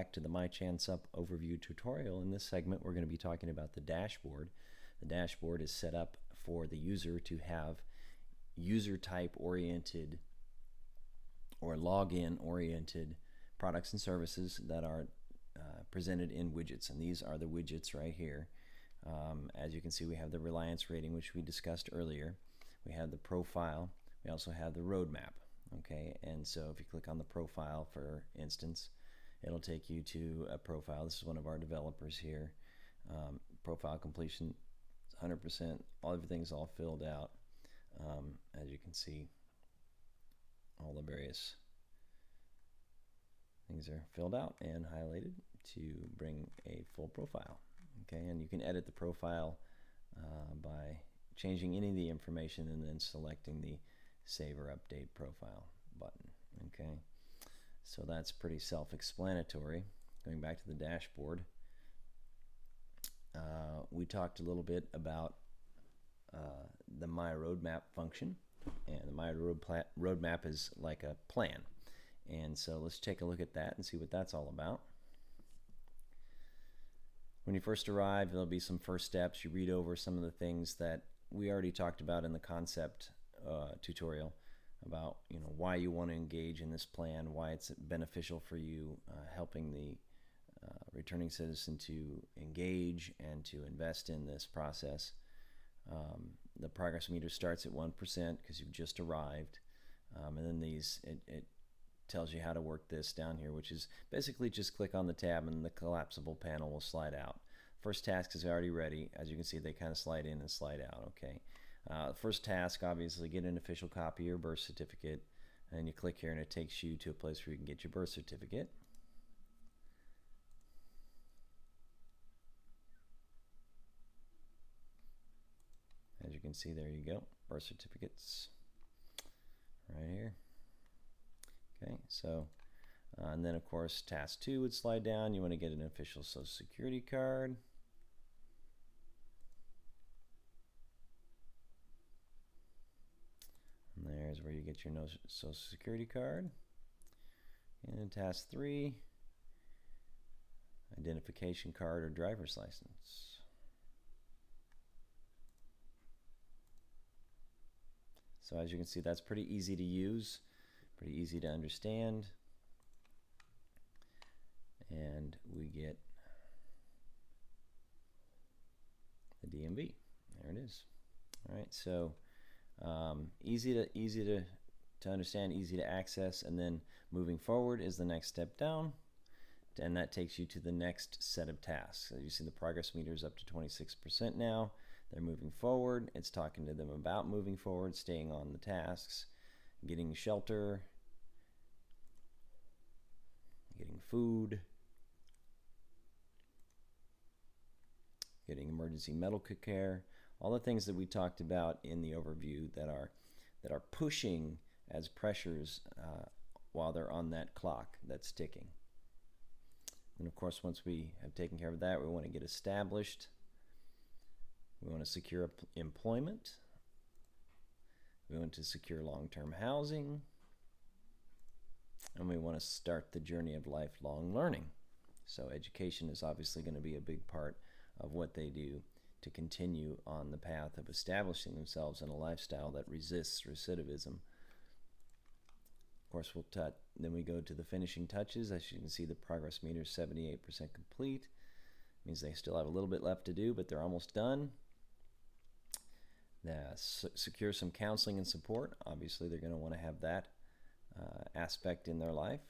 back to the My Chance Up overview tutorial. In this segment, we're going to be talking about the dashboard. The dashboard is set up for the user to have user type oriented or login oriented products and services that are presented in widgets, and these are the widgets right here. As you can see, we have the reliance rating, which we discussed earlier. We have the profile. We also have the roadmap. Okay, and so if you click on the profile, for instance, it'll take you to a profile. This is one of our developers here. Profile completion is 100%. Everything's all filled out. As you can see, all the various things are filled out and highlighted to bring a full profile. Okay, and you can edit the profile by changing any of the information and then selecting the Save or Update Profile button. Okay, so that's pretty self-explanatory. Going back to the dashboard, we talked a little bit about the My Roadmap function, and the My Roadmap is like a plan. And so let's take a look at that and see what that's all about. When you first arrive, there'll be some first steps. You read over some of the things that we already talked about in the concept tutorial about why you want to engage in this plan, why it's beneficial for you, helping the returning citizen to engage and to invest in this process. The progress meter starts at 1% because you've just arrived, and then it tells you how to work this down here, which is basically just click on the tab and the collapsible panel will slide out. First task is already ready. As you can see, they kind of slide in and slide out. Okay. First task, obviously, get an official copy of your birth certificate, and you click here and it takes you to a place where you can get your birth certificate. As you can see, there you go, birth certificates right here. Okay, so and then of course task 2 would slide down. You want to get an official social security card. And there's where you get your social security card. And task 3, identification card or driver's license. So as you can see, that's pretty easy to use, pretty easy to understand. And we get the DMV. There it is. All right, so easy to understand, easy to access, and then moving forward is the next step down, and that takes you to the next set of tasks. As you see, the progress meter is up to 26% now. They're moving forward. It's talking to them about moving forward, staying on the tasks, getting shelter, getting food, getting emergency medical care, all the things that we talked about in the overview that are pushing as pressures while they're on that clock that's ticking. And of course, once we have taken care of that, we want to get established. We want to secure employment. We want to secure long-term housing. And we want to start the journey of lifelong learning. So education is obviously going to be a big part of what they do to continue on the path of establishing themselves in a lifestyle that resists recidivism. Of course, then we go to the finishing touches. As you can see, the progress meter is 78% complete. Means they still have a little bit left to do, but they're almost done. Secure some counseling and support. Obviously, they're going to want to have that aspect in their life.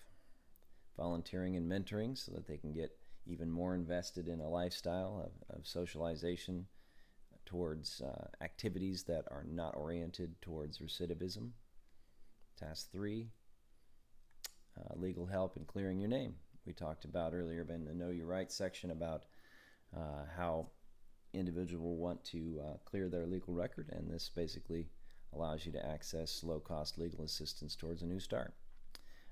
Volunteering and mentoring so that they can get even more invested in a lifestyle of socialization towards activities that are not oriented towards recidivism. Task 3, legal help in clearing your name. We talked about earlier in the Know Your Rights section about how individuals will want to clear their legal record, and this basically allows you to access low-cost legal assistance towards a new start.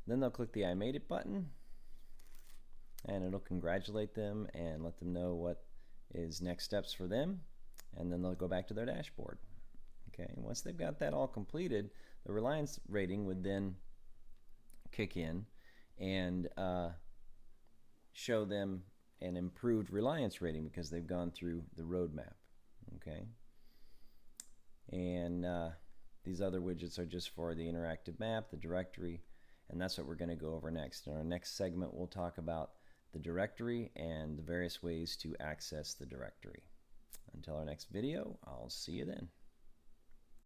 Then they'll click the I Made It button, and it'll congratulate them and let them know what is next steps for them, and then they'll go back to their dashboard. Okay, and once they've got that all completed, the reliance rating would then kick in and show them an improved reliance rating because they've gone through the roadmap. Okay, and these other widgets are just for the interactive map, the directory, and that's what we're going to go over next. In our next segment, we'll talk about the directory and the various ways to access the directory. Until our next video, I'll see you then.